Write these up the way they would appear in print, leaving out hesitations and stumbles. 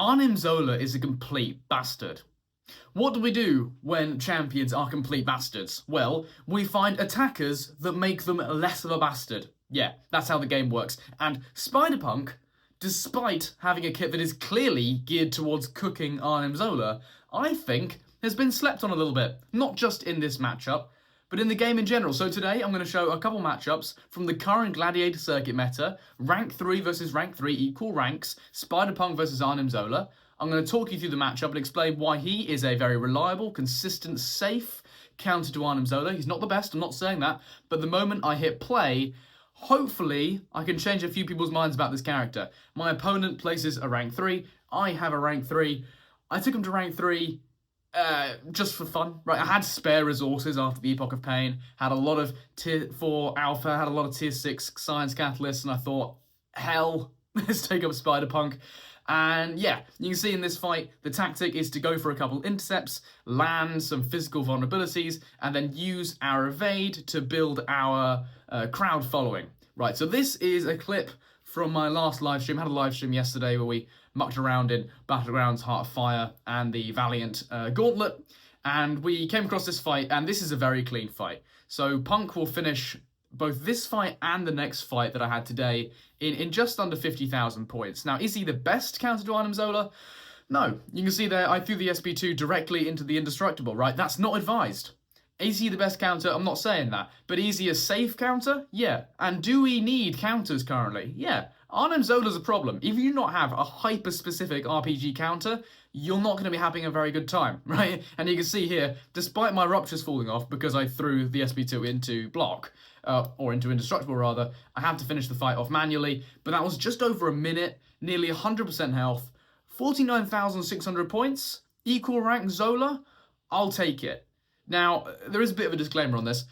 Arnim Zola is a complete bastard. What do we do when champions are complete bastards? Well, we find attackers that make them less of a bastard. Yeah, that's how the game works. And Spider-Punk, despite having a kit that is clearly geared towards cooking Arnim Zola, I think has been slept on a little bit. Not just in this matchup, but in the game in general. So today I'm going to show a couple matchups from the current Gladiator Circuit meta, rank 3 versus rank 3, equal ranks, Spider-Punk versus Arnim Zola. I'm going to talk you through the matchup and explain why he is a very reliable, consistent, safe counter to Arnim Zola. He's not the best, I'm not saying that, but the moment I hit play, hopefully I can change a few people's minds about this character. My opponent places a rank 3, I have a rank 3. I took him to rank 3 just for fun, right? I had spare resources after the Epoch of Pain, had a lot of tier 4 alpha, had a lot of tier 6 science catalysts, and I thought, hell, let's take up Spider-Punk. And yeah, you can see in this fight, the tactic is to go for a couple intercepts, land some physical vulnerabilities, and then use our evade to build our crowd following. Right, so this is a clip from my last live stream. I had a live stream yesterday where we mucked around in Battlegrounds, Heart of Fire, and the Valiant Gauntlet, and we came across this fight, and this is a very clean fight. So Punk will finish both this fight and the next fight that I had today in just under 50,000 points. Now, is he the best counter to Arnim Zola? No. You can see there I threw the SP2 directly into the Indestructible, right? That's not advised. Is he the best counter? I'm not saying that. But is he a safe counter? Yeah. And do we need counters currently? Yeah. Arnim Zola's a problem. If you not have a hyper-specific RPG counter, you're not going to be having a very good time, right? And you can see here, despite my ruptures falling off because I threw the SP2 into block, or into Indestructible rather, I had to finish the fight off manually, but that was just over a minute, nearly 100% health, 49,600 points, equal rank Zola, I'll take it. Now, there is a bit of a disclaimer on this.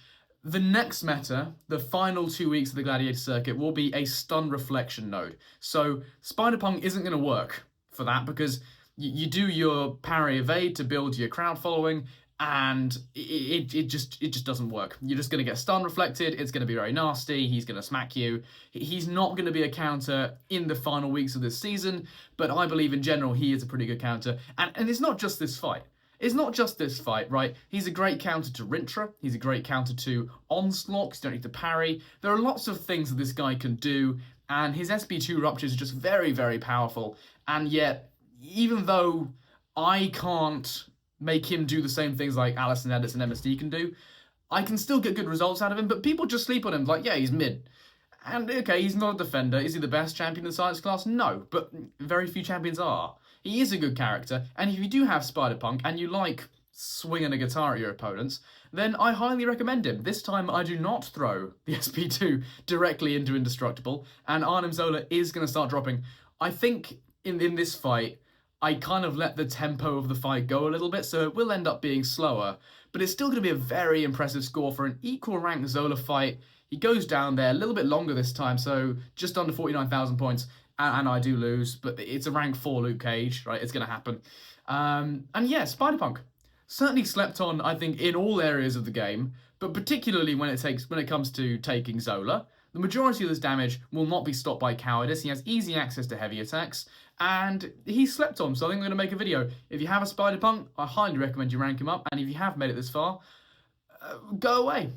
The next meta, the final 2 weeks of the Gladiator Circuit, will be a stun reflection node. So Spider-Punk isn't going to work for that because you do your parry evade to build your crowd following, and it just doesn't work. You're just going to get stun reflected, it's going to be very nasty, he's going to smack you. He's not going to be a counter in the final weeks of this season, but I believe in general he is a pretty good counter. And it's not just this fight. It's not just this fight, right? He's a great counter to Rintra, he's a great counter to Onslaught, because you don't need to parry. There are lots of things that this guy can do, and his SP2 ruptures are just very, very powerful. And yet, even though I can't make him do the same things like Alice and Edits and MSD can do, I can still get good results out of him, but people just sleep on him, like, yeah, he's mid. And okay, he's not a defender. Is he the best champion in the science class? No, but very few champions are. He is a good character, and if you do have Spider-Punk and you like swinging a guitar at your opponents, then I highly recommend him. This time I do not throw the SP2 directly into Indestructible, and Arnim Zola is going to start dropping. I think in this fight, I kind of let the tempo of the fight go a little bit, so it will end up being slower, but it's still going to be a very impressive score for an equal rank Zola fight. He goes down there a little bit longer this time, so just under 49,000 points, and I do lose, but it's a rank 4 Luke Cage, right? It's going to happen. And yeah, Spider-Punk certainly slept on, I think, in all areas of the game, but particularly when it comes to taking Zola. The majority of this damage will not be stopped by Cowardice. He has easy access to heavy attacks, and he slept on, so I think I'm going to make a video. If you have a Spider-Punk, I highly recommend you rank him up, and if you have made it this far, go away.